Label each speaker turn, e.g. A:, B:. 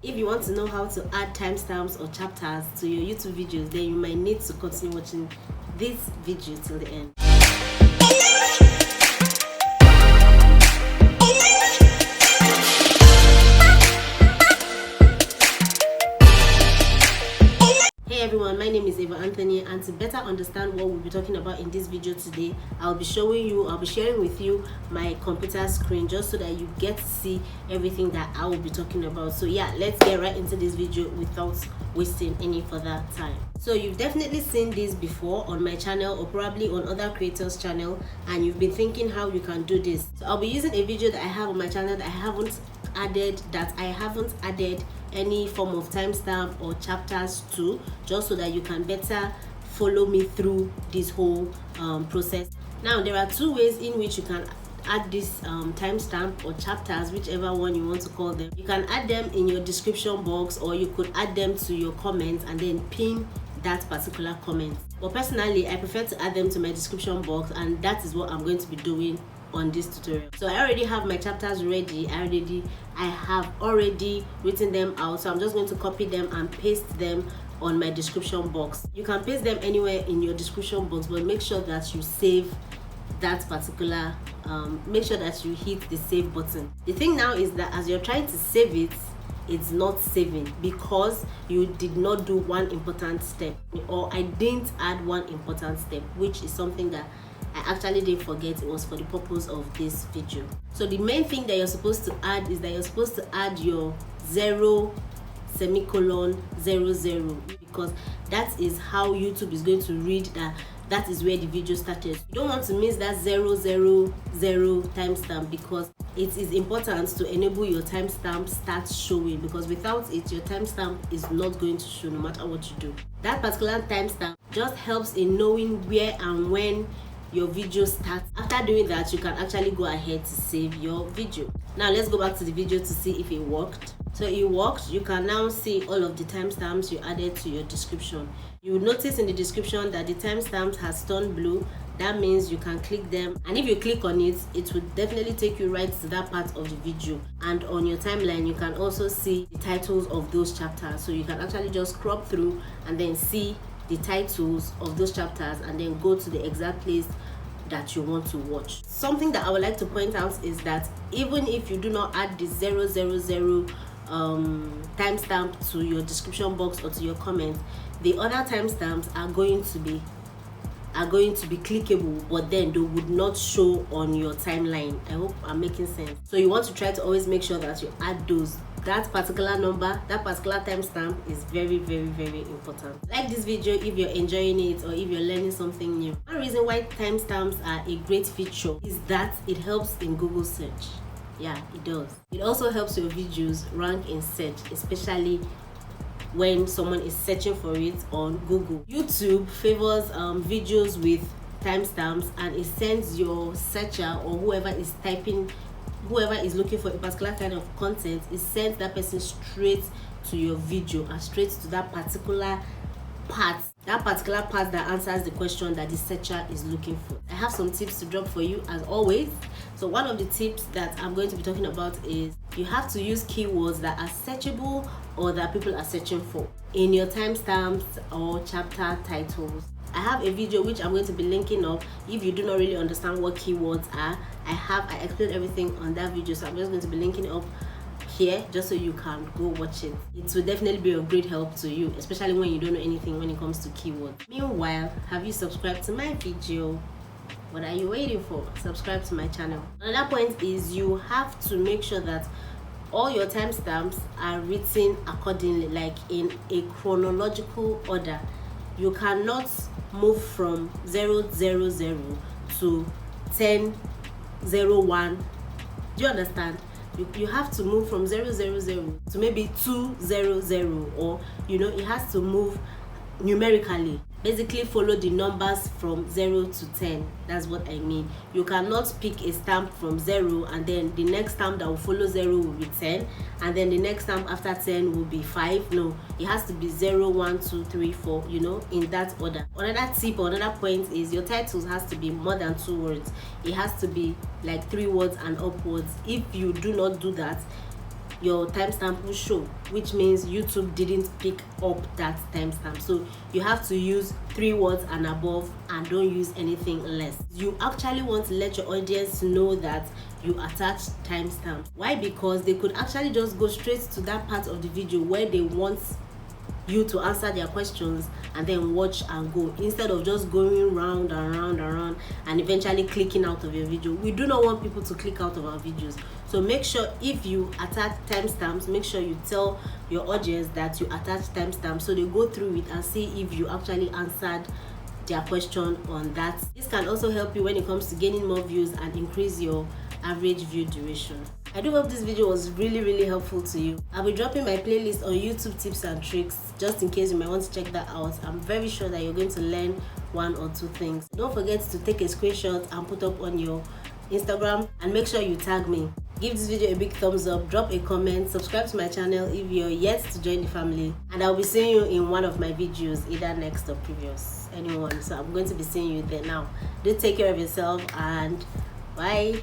A: If you want to know how to add timestamps or chapters to your YouTube videos, then you might need to continue watching this video till the end. Hey everyone, my name is Eva Anthony, and to better understand what we'll be talking about in this video today, I'll be sharing with you my computer screen just so that you get to see everything that I will be talking about. So yeah, let's get right into this video without wasting any further time. So you've definitely seen this before on my channel or probably on other creators' channel, and you've been thinking how you can do this. So I'll be using a video that I have on my channel that I haven't added any form of timestamp or chapters to, just so that you can better follow me through this whole process. Now there are two ways in which you can add this timestamp or chapters, whichever one you want to call them. You can add them in your description box, or you could add them to your comments and then pin that particular comment. But personally, I prefer to add them to my description box, and that is what I'm going to be doing on this tutorial. So I already have my chapters ready. I have already written them out, so I'm just going to copy them and paste them on my description box. You can paste them anywhere in your description box, but make sure that you save that particular make sure that you hit the save button. The thing now is that as you're trying to save it, it's not saving because you did not do one important step, or I didn't add one important step, which is something that I actually didn't forget. It was for the purpose of this video. So the main thing that you're supposed to add is that you're supposed to add your 0:00, because that is how YouTube is going to read that is where the video started. You don't want to miss that 000 timestamp, because it is important to enable your timestamp start showing, because without it your timestamp is not going to show no matter what you do. That particular timestamp just helps in knowing where and when your video starts. After doing that, you can actually go ahead to save your video. Now let's go back to the video to see if it worked. So it worked. You can now see all of the timestamps you added to your description. You will notice in the description that the timestamp has turned blue. That means you can click them, and if you click on it, it will definitely take you right to that part of the video. And on your timeline, you can also see the titles of those chapters, so you can actually just scrub through and then see the titles of those chapters and then go to the exact place that you want to watch. Something that I would like to point out is that even if you do not add the 000 timestamp to your description box or to your comment, the other timestamps are going to be clickable, but then they would not show on your timeline. I hope I'm making sense. So you want to try to always make sure that you add those. That particular number, that particular timestamp is very, very, very important. Like this video if you're enjoying it or if you're learning something new. One reason why timestamps are a great feature is that it helps in Google search. Yeah, it does. It also helps your videos rank in search, especially when someone is searching for it on Google. YouTube favors videos with timestamps, and it sends your searcher or whoever is looking for a particular kind of content, it sends that person straight to your video and straight to that particular part that answers the question that the searcher is looking for. I have some tips to drop for you as always. So one of the tips that I'm going to be talking about is you have to use keywords that are searchable or that people are searching for in your timestamps or chapter titles. I have a video which I'm going to be linking up. If you do not really understand what keywords are, I explained everything on that video, so I'm just going to be linking it up here just so you can go watch it. It will definitely be a great help to you, especially when you don't know anything when it comes to keywords. Meanwhile, have you subscribed to my video? What are you waiting for? Subscribe to my channel. Another point is you have to make sure that all your timestamps are written accordingly, like in a chronological order. You cannot move from 000 to 10:01. Do you understand? You have to move from 000 to maybe 200, or it has to move numerically. Basically follow the numbers from 0 to 10. That's what I mean. You cannot pick a stamp from 0 and then the next stamp that will follow 0 will be 10, and then the next stamp after 10 will be 5. No, it has to be 0, 1, 2, 3, 4, in that order. Another tip or another point is your titles has to be more than 2 words. It has to be like 3 words and upwards. If you do not do that, your timestamp will show, which means YouTube didn't pick up that timestamp. So you have to use 3 words and above, and don't use anything less. You actually want to let your audience know that you attach timestamp. Why? Because they could actually just go straight to that part of the video where they want you to answer their questions and then watch and go, instead of just going round and round and round and eventually clicking out of your video. We do not want people to click out of our videos. So make sure if you attach timestamps, make sure you tell your audience that you attach timestamps, so they go through it and see if you actually answered their question on that. This can also help you when it comes to gaining more views and increase your average view duration. I do hope this video was really helpful to you. I'll be dropping my playlist on YouTube tips and tricks, just in case you might want to check that out. I'm very sure that you're going to learn 1 or 2 things. Don't forget to take a screenshot and put up on your Instagram, and make sure you tag me. Give this video a big thumbs up, drop a comment, subscribe to my channel if you're yet to join the family, and I'll be seeing you in one of my videos, either next or previous, anyone. So I'm going to be seeing you there. Now do take care of yourself, and bye.